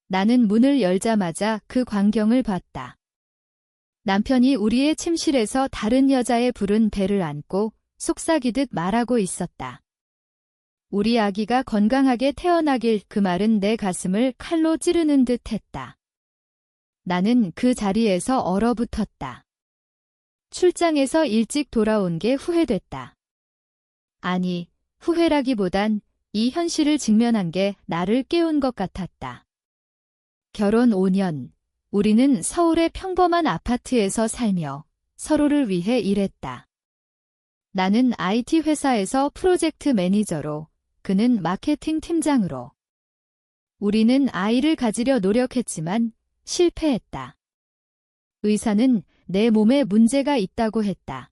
나는 문을 열자마자 그 광경을 봤다. 남편이 우리의 침실에서 다른 여자의 부른 배를 안고 속삭이듯 말하고 있었다. 우리 아기가 건강하게 태어나길. 그 말은 내 가슴을 칼로 찌르는 듯 했다. 나는 그 자리에서 얼어붙었다. 출장에서 일찍 돌아온 게 후회됐다. 아니, 후회라기보단 이 현실을 직면한 게 나를 깨운 것 같았다. 결혼 5년, 우리는 서울의 평범한 아파트에서 살며 서로를 위해 일했다. 나는 IT 회사에서 프로젝트 매니저로, 그는 마케팅 팀장으로. 우리는 아이를 가지려 노력했지만 실패했다. 의사는 내 몸에 문제가 있다고 했다.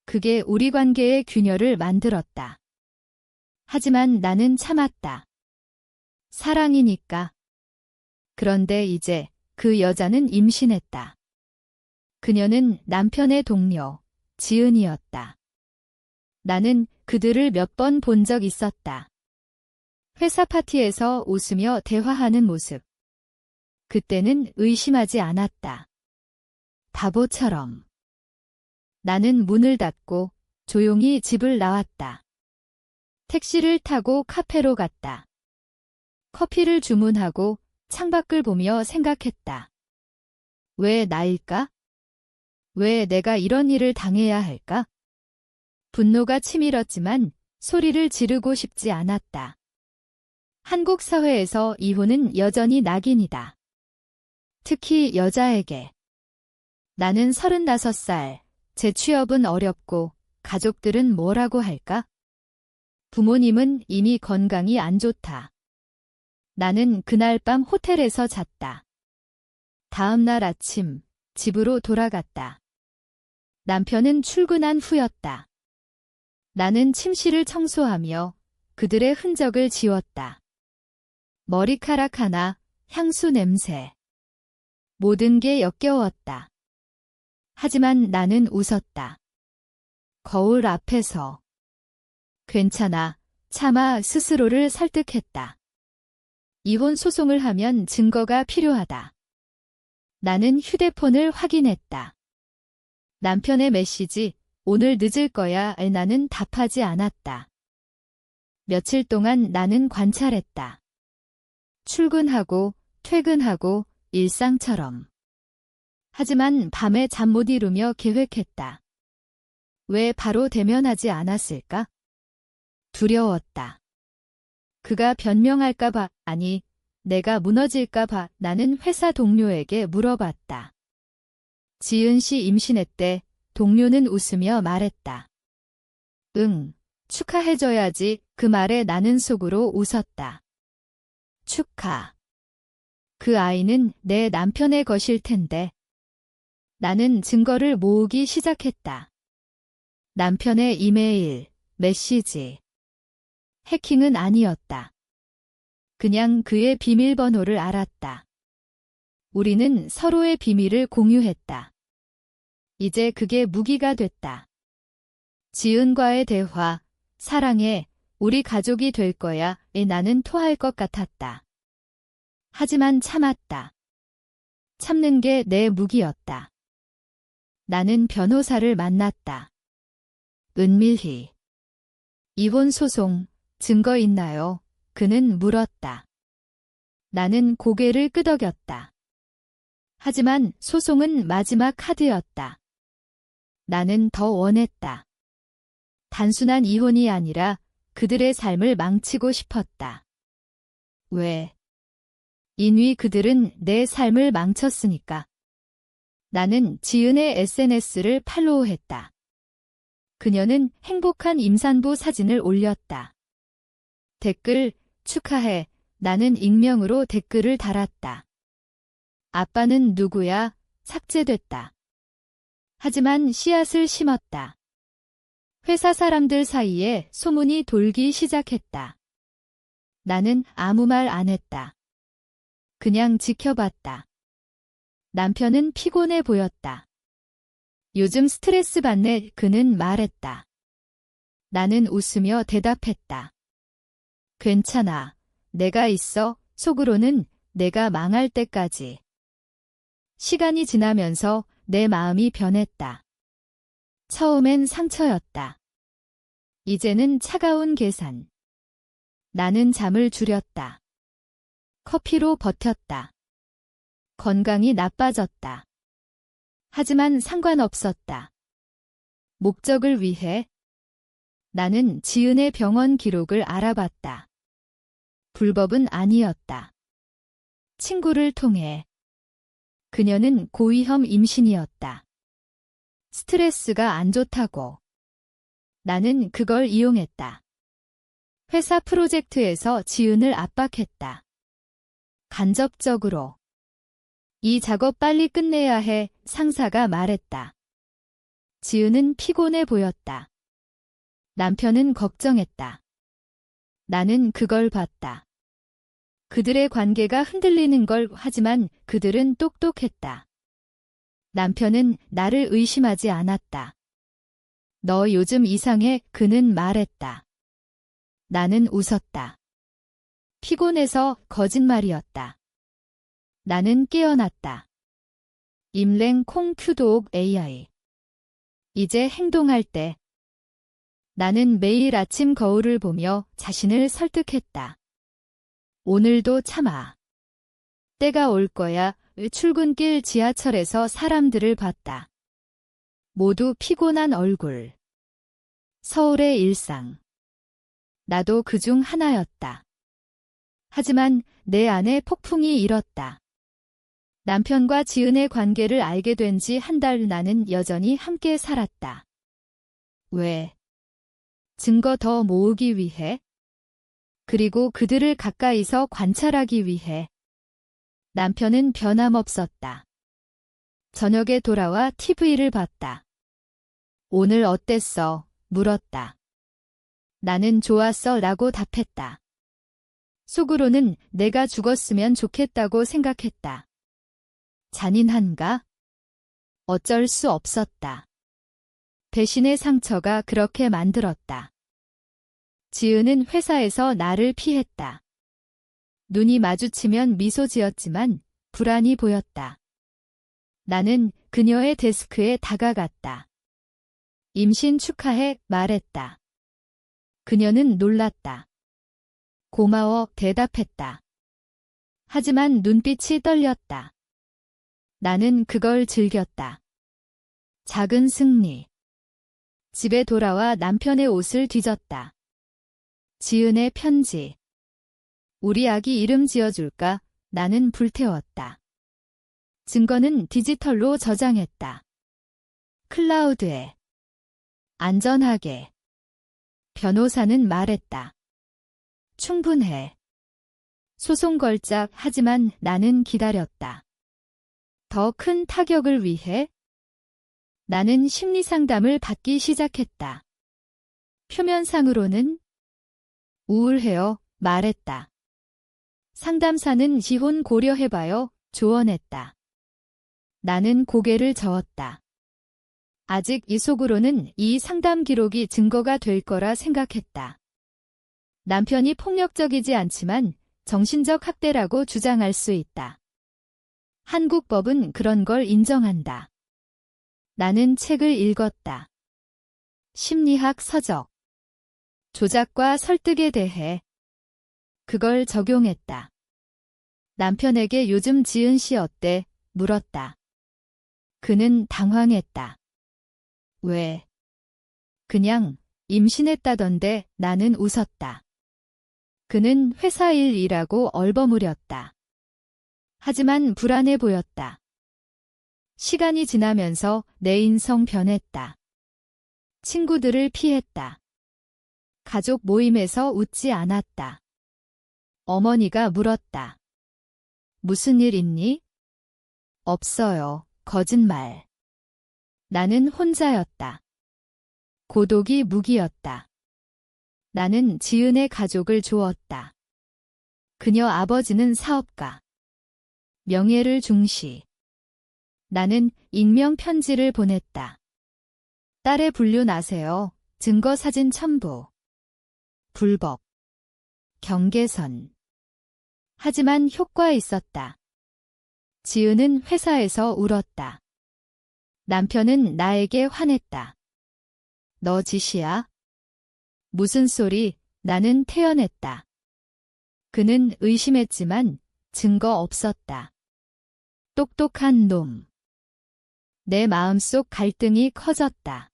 그게 우리 관계의 균열을 만들었다. 하지만 나는 참았다. 사랑이니까. 그런데 이제 그 여자는 임신했다. 그녀는 남편의 동료, 지은이었다. 나는 그들을 몇 번 본 적 있었다. 회사 파티에서 웃으며 대화하는 모습. 그때는 의심하지 않았다. 바보처럼. 나는 문을 닫고 조용히 집을 나왔다. 택시를 타고 카페로 갔다. 커피를 주문하고 창밖을 보며 생각했다. 왜 나일까? 왜 내가 이런 일을 당해야 할까? 분노가 치밀었지만 소리를 지르고 싶지 않았다. 한국 사회에서 이혼은 여전히 낙인이다. 특히 여자에게. 나는 35살, 제 취업은 어렵고 가족들은 뭐라고 할까? 부모님은 이미 건강이 안 좋다. 나는 그날 밤 호텔에서 잤다. 다음 날 아침 집으로 돌아갔다. 남편은 출근한 후였다. 나는 침실을 청소하며 그들의 흔적을 지웠다. 머리카락 하나, 향수 냄새. 모든 게 역겨웠다. 하지만 나는 웃었다. 거울 앞에서. 괜찮아, 차마 스스로를 설득했다. 이혼 소송을 하면 증거가 필요하다. 나는 휴대폰을 확인했다. 남편의 메시지, 오늘 늦을 거야. 나는 답하지 않았다. 며칠 동안 나는 관찰했다. 출근하고, 퇴근하고, 일상처럼. 하지만 밤에 잠 못 이루며 계획했다. 왜 바로 대면하지 않았을까? 두려웠다. 그가 변명할까봐, 아니, 내가 무너질까봐. 나는 회사 동료에게 물어봤다. 지은 씨 임신했대. 동료는 웃으며 말했다. 응, 축하해줘야지. 그 말에 나는 속으로 웃었다. 축하. 그 아이는 내 남편의 것일 텐데. 나는 증거를 모으기 시작했다. 남편의 이메일, 메시지. 해킹은 아니었다. 그냥 그의 비밀번호를 알았다. 우리는 서로의 비밀을 공유했다. 이제 그게 무기가 됐다. 지은과의 대화, 사랑해, 우리 가족이 될 거야.에 나는 토할 것 같았다. 하지만 참았다. 참는 게 내 무기였다. 나는 변호사를 만났다. 은밀히. 이혼 소송, 증거 있나요? 그는 물었다. 나는 고개를 끄덕였다. 하지만 소송은 마지막 카드였다. 나는 더 원했다. 단순한 이혼이 아니라 그들의 삶을 망치고 싶었다. 왜? 인위 그들은 내 삶을 망쳤으니까. 나는 지은의 SNS를 팔로우했다. 그녀는 행복한 임산부 사진을 올렸다. 댓글, 축하해. 나는 익명으로 댓글을 달았다. 아빠는 누구야? 삭제됐다. 하지만 씨앗을 심었다. 회사 사람들 사이에 소문이 돌기 시작했다. 나는 아무 말 안 했다. 그냥 지켜봤다. 남편은 피곤해 보였다. 요즘 스트레스 받네. 그는 말했다. 나는 웃으며 대답했다. 괜찮아. 내가 있어. 속으로는 내가 망할 때까지. 시간이 지나면서 내 마음이 변했다. 처음엔 상처였다. 이제는 차가운 계산. 나는 잠을 줄였다. 커피로 버텼다. 건강이 나빠졌다. 하지만 상관없었다. 목적을 위해 나는 지은의 병원 기록을 알아봤다. 불법은 아니었다. 친구를 통해 그녀는 고위험 임신이었다. 스트레스가 안 좋다고. 나는 그걸 이용했다. 회사 프로젝트에서 지은을 압박했다. 간접적으로. 이 작업 빨리 끝내야 해, 상사가 말했다. 지은은 피곤해 보였다. 남편은 걱정했다. 나는 그걸 봤다. 그들의 관계가 흔들리는 걸 하지만 그들은 똑똑했다. 남편은 나를 의심하지 않았다. 너 요즘 이상해, 그는 말했다. 나는 웃었다. 피곤해서 거짓말이었다. 나는 깨어났다. 임랭 콩큐도옥 AI. 이제 행동할 때. 나는 매일 아침 거울을 보며 자신을 설득했다. 오늘도 참아. 때가 올 거야. 출근길 지하철에서 사람들을 봤다. 모두 피곤한 얼굴. 서울의 일상. 나도 그중 하나였다. 하지만 내 안에 폭풍이 일었다. 남편과 지은의 관계를 알게 된 지 한 달 나는 여전히 함께 살았다. 왜? 증거 더 모으기 위해? 그리고 그들을 가까이서 관찰하기 위해. 남편은 변함없었다. 저녁에 돌아와 TV를 봤다. 오늘 어땠어? 물었다. 나는 좋았어 라고 답했다. 속으로는 내가 죽었으면 좋겠다고 생각했다. 잔인한가? 어쩔 수 없었다. 배신의 상처가 그렇게 만들었다. 지은은 회사에서 나를 피했다. 눈이 마주치면 미소 지었지만 불안이 보였다. 나는 그녀의 데스크에 다가갔다. 임신 축하해 말했다. 그녀는 놀랐다. 고마워 대답했다. 하지만 눈빛이 떨렸다. 나는 그걸 즐겼다. 작은 승리. 집에 돌아와 남편의 옷을 뒤졌다. 지은의 편지. 우리 아기 이름 지어줄까? 나는 불태웠다. 증거는 디지털로 저장했다. 클라우드에. 안전하게. 변호사는 말했다. 충분해. 소송 걸자. 하지만 나는 기다렸다. 더 큰 타격을 위해? 나는 심리상담을 받기 시작했다. 표면상으로는 우울해요, 말했다. 상담사는 이혼 고려해봐요, 조언했다. 나는 고개를 저었다. 아직 이 속으로는 이 상담 기록이 증거가 될 거라 생각했다. 남편이 폭력적이지 않지만 정신적 학대라고 주장할 수 있다. 한국 법은 그런 걸 인정한다. 나는 책을 읽었다. 심리학 서적. 조작과 설득에 대해. 그걸 적용했다. 남편에게 요즘 지은 씨 어때? 물었다. 그는 당황했다. 왜? 그냥 임신했다던데. 나는 웃었다. 그는 회사 일이라고 얼버무렸다. 하지만 불안해 보였다. 시간이 지나면서 내 인성 변했다. 친구들을 피했다. 가족 모임에서 웃지 않았다. 어머니가 물었다. 무슨 일 있니? 없어요. 거짓말. 나는 혼자였다. 고독이 무기였다. 나는 지은의 가족을 주었다. 그녀 아버지는 사업가. 명예를 중시. 나는 익명 편지를 보냈다. 딸의 분류 나세요. 증거 사진 첨부. 불법. 경계선. 하지만 효과 있었다. 지은은 회사에서 울었다. 남편은 나에게 화냈다. 너 짓이야? 무슨 소리? 나는 태연했다. 그는 의심했지만 증거 없었다. 똑똑한 놈. 내 마음속 갈등이 커졌다.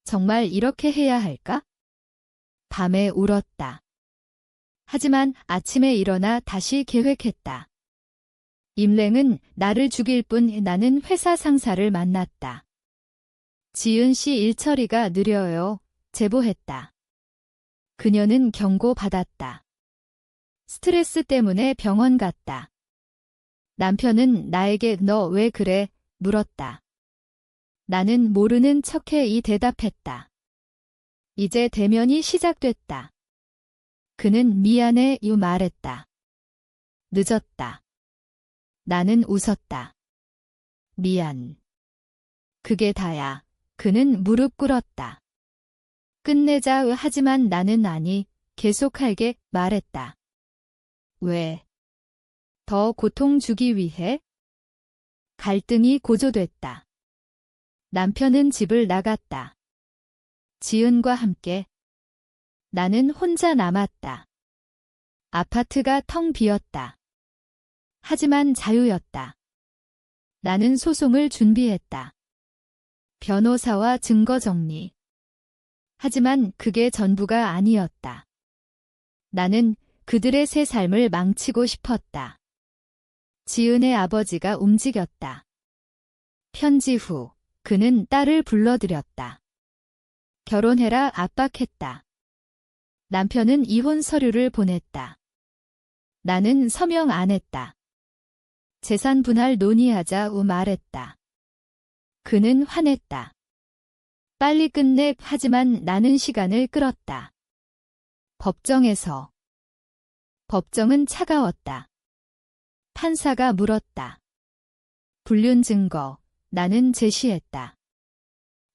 정말 이렇게 해야 할까? 밤에 울었다. 하지만 아침에 일어나 다시 계획했다. 임랭은 나를 죽일 뿐 나는 회사 상사를 만났다. 지은 씨 일처리가 느려요. 제보했다. 그녀는 경고받았다. 스트레스 때문에 병원 갔다. 남편은 나에게 너 왜 그래? 물었다. 나는 모르는 척해 대답했다. 이제 대면이 시작됐다. 그는 미안해 말했다. 늦었다. 나는 웃었다. 미안. 그게 다야. 그는 무릎 꿇었다. 끝내자 하지만 나는 아니, 계속할게 말했다. 왜? 더 고통 주기 위해? 갈등이 고조됐다. 남편은 집을 나갔다. 지은과 함께. 나는 혼자 남았다. 아파트가 텅 비었다. 하지만 자유였다. 나는 소송을 준비했다. 변호사와 증거 정리. 하지만 그게 전부가 아니었다. 나는 그들의 새 삶을 망치고 싶었다. 지은의 아버지가 움직였다. 편지 후 그는 딸을 불러들였다. 결혼해라 압박했다. 남편은 이혼 서류를 보냈다. 나는 서명 안 했다. 재산 분할 논의하자 말했다. 그는 화냈다. 빨리 끝내 하지만 나는 시간을 끌었다. 법정에서. 법정은 차가웠다. 판사가 물었다. 불륜 증거. 나는 제시했다.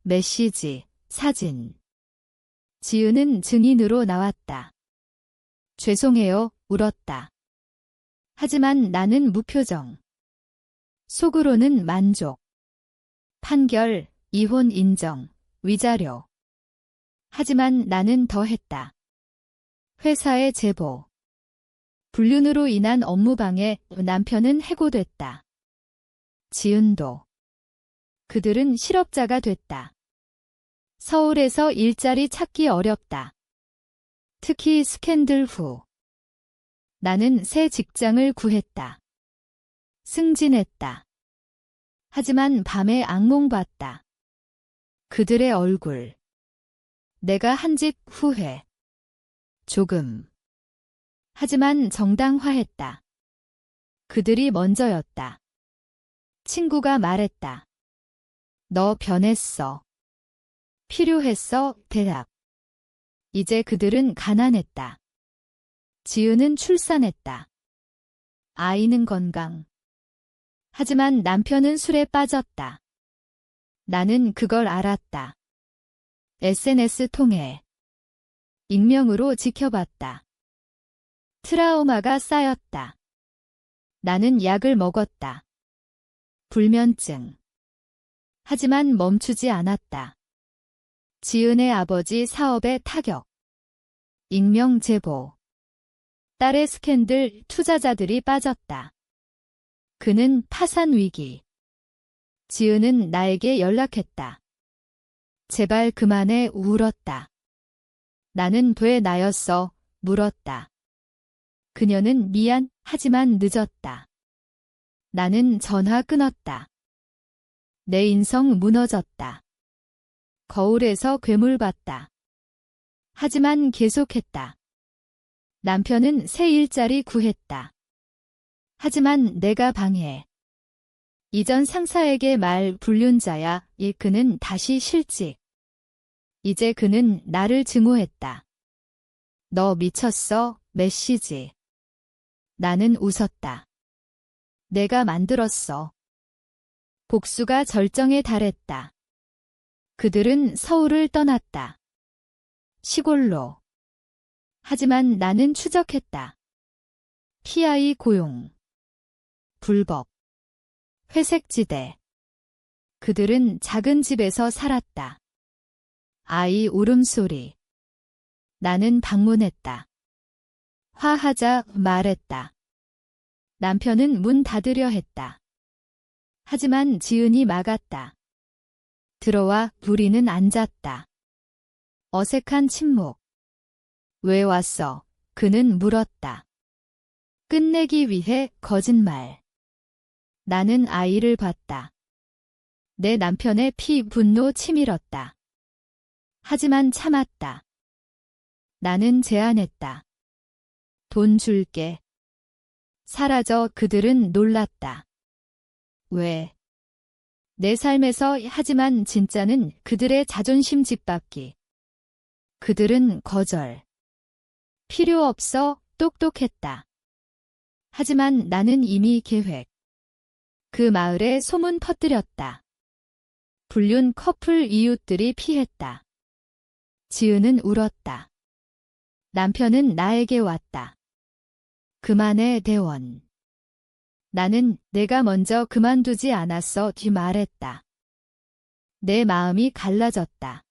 메시지, 사진. 지은은 증인으로 나왔다. 죄송해요, 울었다. 하지만 나는 무표정. 속으로는 만족. 판결, 이혼 인정, 위자료. 하지만 나는 더 했다. 회사에 제보. 불륜으로 인한 업무방해 남편은 해고됐다. 지은도. 그들은 실업자가 됐다. 서울에서 일자리 찾기 어렵다. 특히 스캔들 후. 나는 새 직장을 구했다. 승진했다. 하지만 밤에 악몽 봤다. 그들의 얼굴. 내가 한 짓 후회. 조금. 하지만 정당화했다. 그들이 먼저였다. 친구가 말했다. 너 변했어. 필요했어, 대답. 이제 그들은 가난했다. 지은은 출산했다. 아이는 건강. 하지만 남편은 술에 빠졌다. 나는 그걸 알았다. SNS 통해. 익명으로 지켜봤다. 트라우마가 쌓였다. 나는 약을 먹었다. 불면증. 하지만 멈추지 않았다. 지은의 아버지 사업에 타격. 익명 제보. 딸의 스캔들 투자자들이 빠졌다. 그는 파산 위기. 지은은 나에게 연락했다. 제발 그만해 울었다. 나는 돼 나였어 물었다. 그녀는 미안 하지만 늦었다. 나는 전화 끊었다. 내 인성 무너졌다. 거울에서 괴물 봤다. 하지만 계속했다. 남편은 새 일자리 구했다. 하지만 내가 방해. 이전 상사에게 불륜자야. 그는 다시 실직. 이제 그는 나를 증오했다. 너 미쳤어? 메시지. 나는 웃었다. 내가 만들었어. 복수가 절정에 달했다. 그들은 서울을 떠났다. 시골로. 하지만 나는 추적했다. PI 고용, 불법, 회색지대. 그들은 작은 집에서 살았다. 아이 울음소리. 나는 방문했다. 화하자 말했다. 남편은 문 닫으려 했다. 하지만 지은이 막았다. 들어와 우리는 앉았다. 어색한 침묵. 왜 왔어? 그는 물었다. 끝내기 위해 거짓말. 나는 아이를 봤다. 내 남편의 분노 치밀었다. 하지만 참았다. 나는 제안했다. 돈 줄게. 사라져. 그들은 놀랐다. 왜? 내 삶에서. 하지만 진짜는 그들의 자존심 짓밟기. 그들은 거절. 필요 없어. 똑똑했다. 하지만 나는 이미 계획. 그 마을에 소문 퍼뜨렸다. 불륜 커플 이웃들이 피했다. 지은은 울었다. 남편은 나에게 왔다. 그만해 대원. 나는 내가 먼저 그만두지 않았어 말했다. 내 마음이 갈라졌다.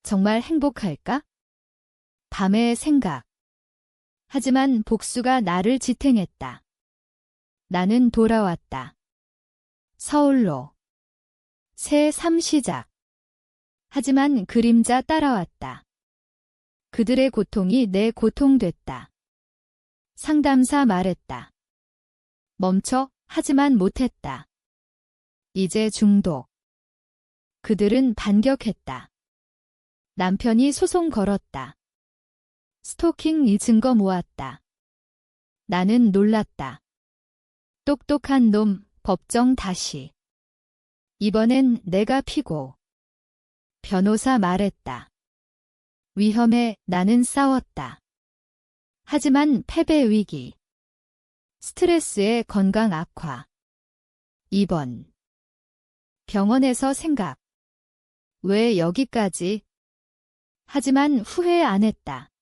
정말 행복할까? 밤의 생각. 하지만 복수가 나를 지탱했다. 나는 돌아왔다. 서울로. 새 삶 시작. 하지만 그림자 따라왔다. 그들의 고통이 내 고통 됐다. 상담사 말했다. 멈춰. 하지만 못했다. 이제 중독. 그들은 반격했다. 남편이 소송 걸었다. 스토킹 증거 모았다. 나는 놀랐다. 똑똑한 놈. 법정 다시. 이번엔 내가 피고. 변호사 말했다. 위험해. 나는 싸웠다. 하지만 패배 위기. 스트레스의 건강 악화. 2번. 병원에서 생각. 왜 여기까지? 하지만 후회 안 했다.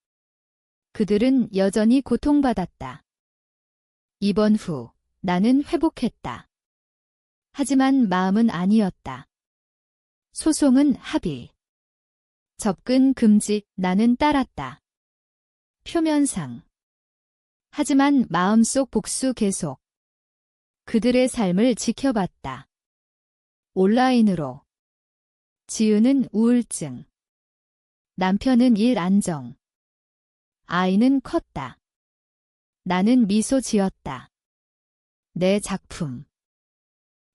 그들은 여전히 고통받았다. 2번 후 나는 회복했다. 하지만 마음은 아니었다. 소송은 합의. 접근 금지. 나는 따랐다. 표면상. 하지만 마음속 복수 계속. 그들의 삶을 지켜봤다. 온라인으로. 지은은 우울증. 남편은 일 안정. 아이는 컸다. 나는 미소 지었다. 내 작품.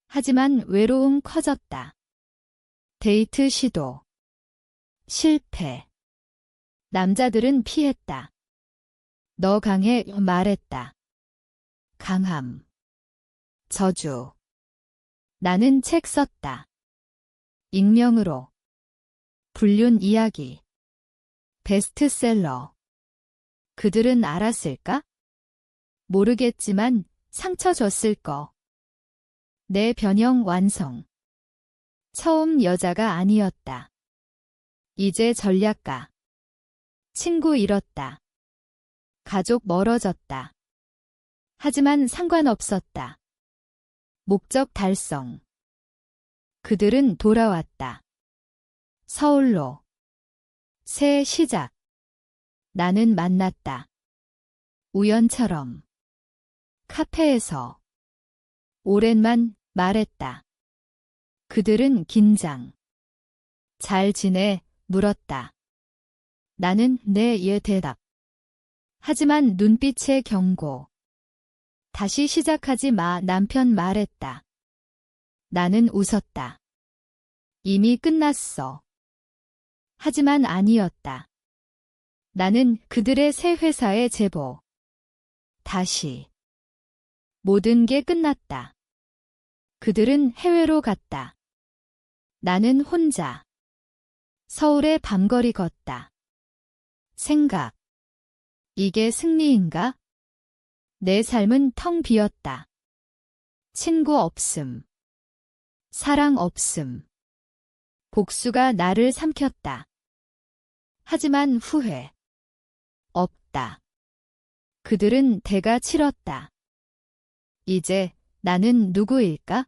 하지만 외로움 커졌다. 데이트 시도. 실패. 남자들은 피했다. 너 강해 말했다. 강함. 저주. 나는 책 썼다. 익명으로. 불륜 이야기. 베스트셀러. 그들은 알았을까? 모르겠지만 상처 줬을 거. 내 변형 완성. 처음 여자가 아니었다. 이제 전략가. 친구 잃었다. 가족 멀어졌다. 하지만 상관없었다. 목적 달성. 그들은 돌아왔다. 서울로. 새 시작. 나는 만났다. 우연처럼. 카페에서. 오랜만 말했다. 그들은 긴장. 잘 지내? 물었다. 나는 네 대답. 하지만 눈빛의 경고. 다시 시작하지 마. 남편 말했다. 나는 웃었다. 이미 끝났어. 하지만 아니었다. 나는 그들의 새 회사에 제보. 다시. 모든 게 끝났다. 그들은 해외로 갔다. 나는 혼자. 서울의 밤거리 걷다. 생각. 이게 승리인가? 내 삶은 텅 비었다. 친구 없음. 사랑 없음. 복수가 나를 삼켰다. 하지만 후회. 없다. 그들은 대가 치렀다. 이제 나는 누구일까?